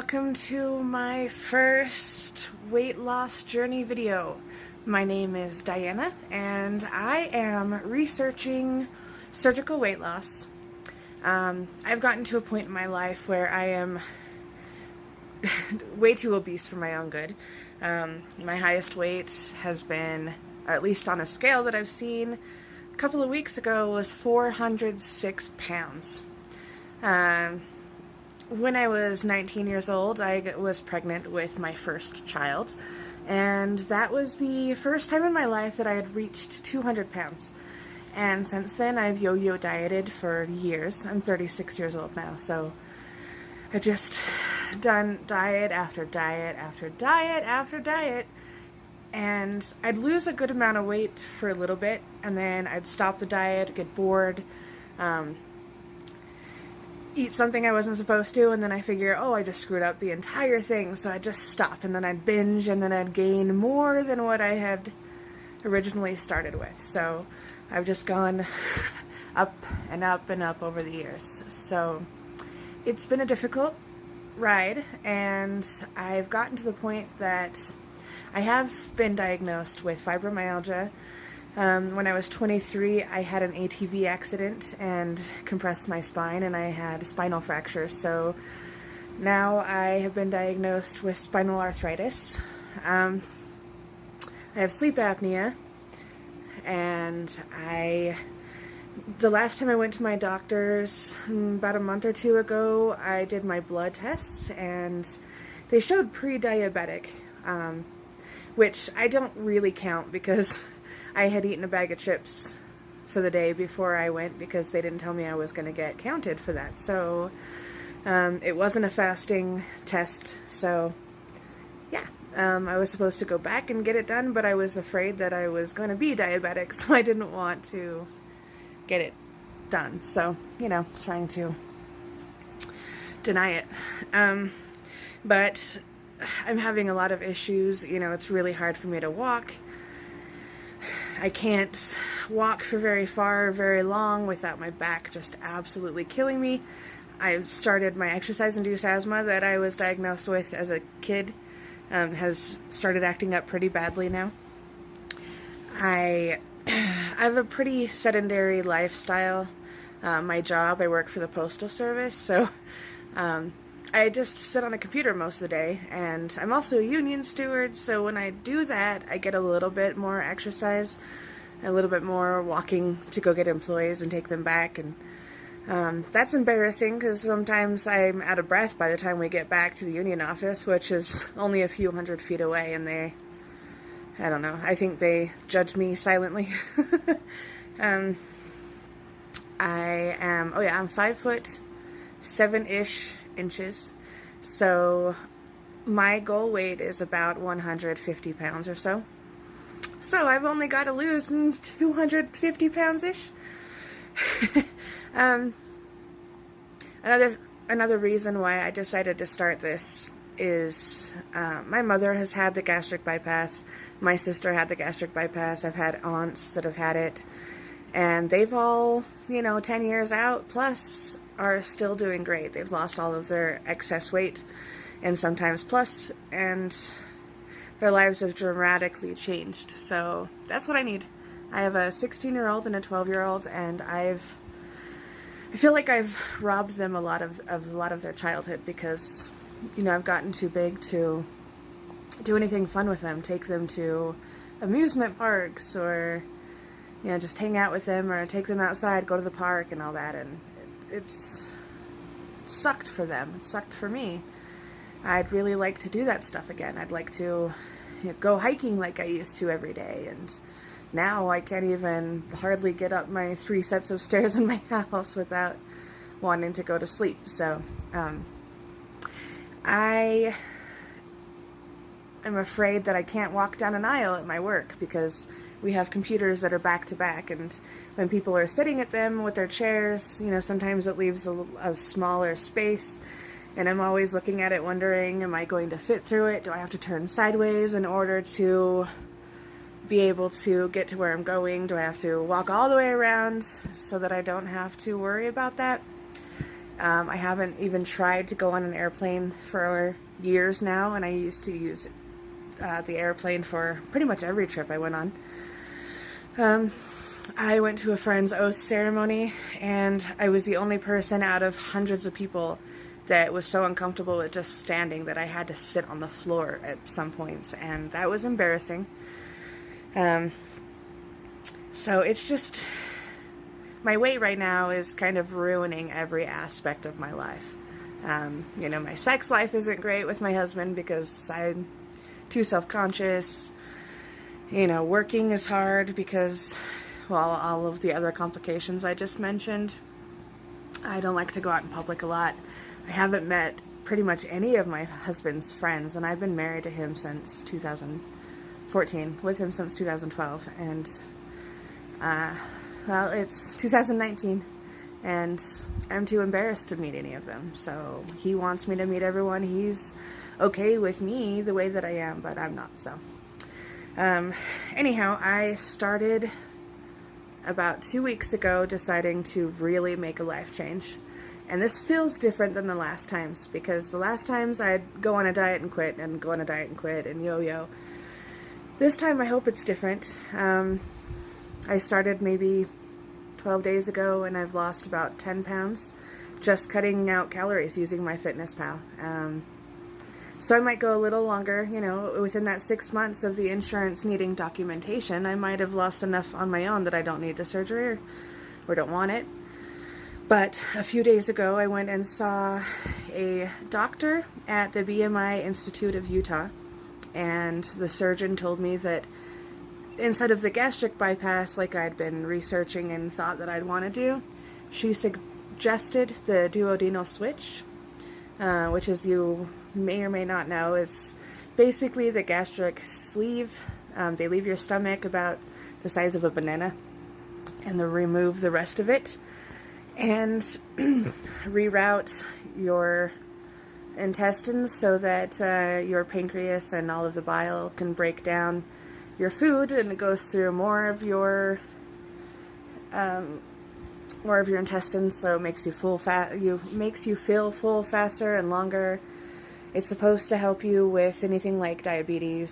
welcome to my first weight loss journey video. My name is Dianna and I am researching surgical weight loss. I've gotten to a point in my life where I am way too obese for my own good. My highest weight has been, or at least on a scale that I've seen a couple of weeks ago, was 406 pounds. When I was 19 years old, I was pregnant with my first child, and that was the first time in my life that I had reached 200 pounds. And since then, I've yo-yo dieted for years. I'm 36 years old now, so I've just done diet after diet after diet after diet, and I'd lose a good amount of weight for a little bit, and then I'd stop the diet, get bored, eat something I wasn't supposed to, and then I figure, oh, I just screwed up the entire thing, so I'd just stop, and then I'd binge, and then I'd gain more than what I had originally started with. So I've just gone up and up and up over the years. So it's been a difficult ride, and I've gotten to the point that I have been diagnosed with fibromyalgia. When I was 23, I had an ATV accident and compressed my spine, and I had spinal fractures. So now I have been diagnosed with spinal arthritis. I have sleep apnea, and the last time I went to my doctor's about a month or two ago, I did my blood test, and they showed pre-diabetic, which I don't really count because I had eaten a bag of chips for the day before I went because they didn't tell me I was going to get counted for that. So it wasn't a fasting test. So yeah, I was supposed to go back and get it done, but I was afraid that I was going to be diabetic, so I didn't want to get it done. So, you know, trying to deny it. But I'm having a lot of issues. You know, it's really hard for me to walk. I can't walk for very far, very long without my back just absolutely killing me. I started my exercise-induced asthma that I was diagnosed with as a kid, has started acting up pretty badly now. I have a pretty sedentary lifestyle. My job, I work for the Postal Service, so I just sit on a computer most of the day, and I'm also a union steward, so when I do that, I get a little bit more exercise, a little bit more walking to go get employees and take them back, and that's embarrassing because sometimes I'm out of breath by the time we get back to the union office, which is only a few hundred feet away, and I don't know, I think they judge me silently. I'm 5'7" inches, so my goal weight is about 150 pounds or so. So I've only got to lose 250 pounds-ish. Another reason why I decided to start this is my mother has had the gastric bypass. My sister had the gastric bypass. I've had aunts that have had it, and they've all, 10 years out plus are still doing great. They've lost all of their excess weight, and sometimes plus, and their lives have dramatically changed. So that's what I need. I have a 16-year-old and a 12-year-old, and I feel like I've robbed them a lot of their childhood because, I've gotten too big to do anything fun with them, take them to amusement parks, or just hang out with them, or take them outside, go to the park and all that, and it sucked for them. It sucked for me. I'd really like to do that stuff again. I'd like to go hiking like I used to every day, and now I can't even hardly get up my 3 sets of stairs in my house without wanting to go to sleep. So I am afraid that I can't walk down an aisle at my work because we have computers that are back to back, and when people are sitting at them with their chairs, sometimes it leaves a smaller space, and I'm always looking at it wondering, am I going to fit through it? Do I have to turn sideways in order to be able to get to where I'm going? Do I have to walk all the way around so that I don't have to worry about that? I haven't even tried to go on an airplane for years now, and I used to use the airplane for pretty much every trip I went on. I went to a friend's oath ceremony, and I was the only person out of hundreds of people that was so uncomfortable with just standing that I had to sit on the floor at some points, and that was embarrassing. So it's just, my weight right now is kind of ruining every aspect of my life. You know, my sex life isn't great with my husband because I'm too self-conscious. You know, working is hard because, well, all of the other complications I just mentioned. I don't like to go out in public a lot. I haven't met pretty much any of my husband's friends, and I've been married to him since 2014, with him since 2012, and, well, it's 2019, and I'm too embarrassed to meet any of them, so he wants me to meet everyone. He's okay with me the way that I am, but I'm not, so. Anyhow, I started about 2 weeks ago deciding to really make a life change. And this feels different than the last times, because the last times I'd go on a diet and quit, and go on a diet and quit, and yo-yo. This time I hope it's different. I started maybe 12 days ago, and I've lost about 10 pounds just cutting out calories using MyFitnessPal. So I might go a little longer, you know, within that 6 months of the insurance needing documentation, I might have lost enough on my own that I don't need the surgery or don't want it. But a few days ago, I went and saw a doctor at the BMI Institute of Utah, and the surgeon told me that instead of the gastric bypass like I'd been researching and thought that I'd want to do, she suggested the duodenal switch, which, as you may or may not know, is basically the gastric sleeve. They leave your stomach about the size of a banana, and they remove the rest of it and reroute your intestines so that your pancreas and all of the bile can break down your food, and it goes through more of your intestines, so it makes you feel full faster and longer. It's supposed to help you with anything like diabetes,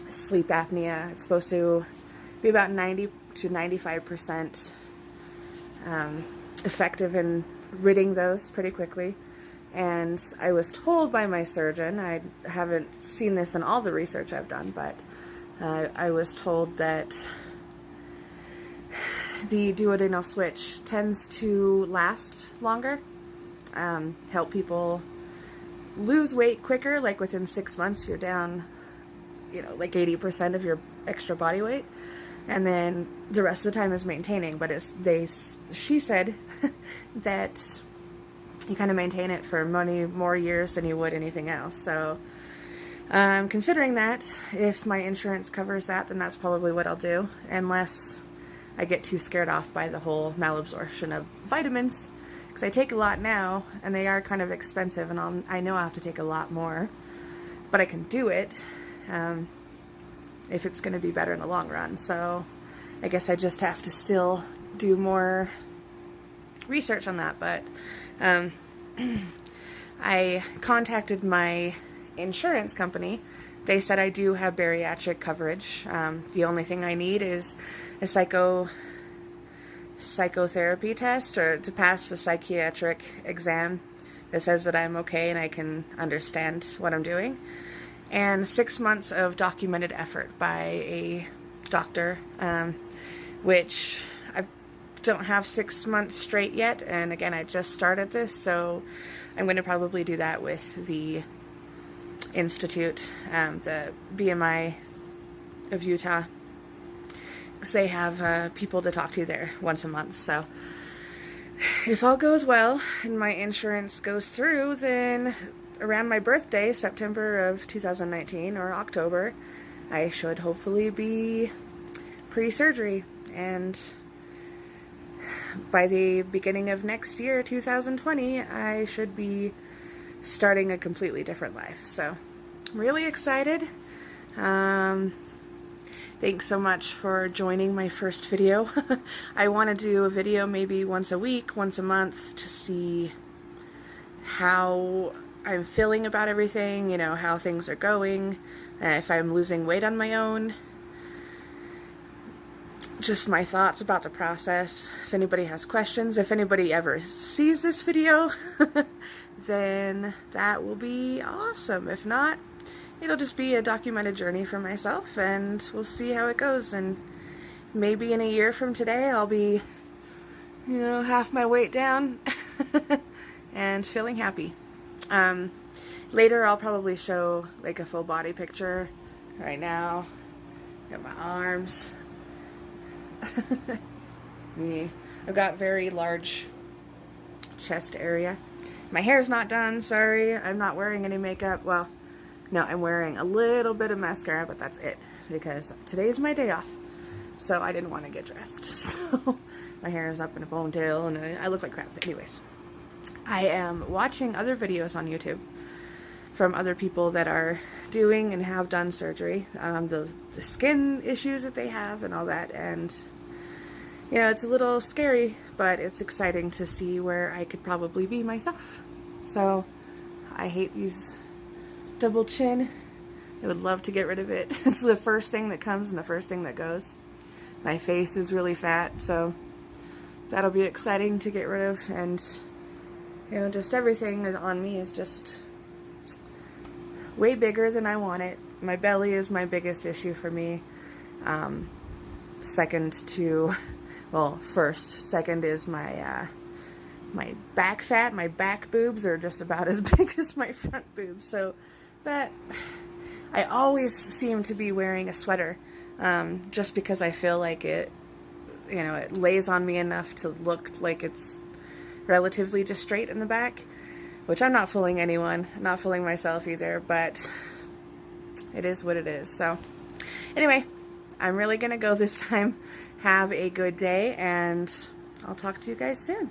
sleep apnea. It's supposed to be about 90 to 95% effective in ridding those pretty quickly. And I was told by my surgeon, I haven't seen this in all the research I've done, but I was told that the duodenal switch tends to last longer, help people lose weight quicker, like within 6 months you're down, you know, like 80% of your extra body weight, and then the rest of the time is maintaining. But she said that you kind of maintain it for many more years than you would anything else. So I'm considering that. If my insurance covers that, then that's probably what I'll do, unless I get too scared off by the whole malabsorption of vitamins, because I take a lot now, and they are kind of expensive, and I know I'll have to take a lot more, but I can do it if it's going to be better in the long run. So I guess I just have to still do more research on that. But I contacted my insurance company. They said I do have bariatric coverage. The only thing I need is a psychotherapy test, or to pass the psychiatric exam that says that I'm okay and I can understand what I'm doing, and 6 months of documented effort by a doctor, which I don't have 6 months straight yet, and again, I just started this, so I'm going to probably do that with the Institute, the BMI of Utah, because they have people to talk to there once a month. So if all goes well and my insurance goes through, then around my birthday, September of 2019 or October, I should hopefully be pre-surgery, and by the beginning of next year, 2020, I should be starting a completely different life. So I'm really excited. Thanks so much for joining my first video. I want to do a video maybe once a week, once a month, to see how I'm feeling about everything, you know, how things are going, if I'm losing weight on my own, just my thoughts about the process. If anybody has questions, if anybody ever sees this video, then that will be awesome. If not, it'll just be a documented journey for myself, and we'll see how it goes. And maybe in a year from today, I'll be, you know, half my weight down and feeling happy. Later, I'll probably show like a full body picture. Right now, got my arms. I've got very large chest area. My hair's not done, sorry. I'm not wearing any makeup. Well, no, I'm wearing a little bit of mascara, but that's it, because today's my day off, so I didn't want to get dressed. So my hair is up in a ponytail, and I look like crap. Anyways, I am watching other videos on YouTube from other people that are doing and have done surgery, the skin issues that they have and all that, and you know, it's a little scary, but it's exciting to see where I could probably be myself. So I hate these double chin. I would love to get rid of it. It's the first thing that comes and the first thing that goes. My face is really fat, so that'll be exciting to get rid of, and you know, just everything on me is just way bigger than I want it. My belly is my biggest issue for me. Second is my my back fat. My back boobs are just about as big as my front boobs, so that I always seem to be wearing a sweater, just because I feel like it, you know, it lays on me enough to look like it's relatively just straight in the back, which I'm not fooling anyone, not fooling myself either, but it is what it is. So anyway, I'm really gonna go this time. Have a good day, and I'll talk to you guys soon.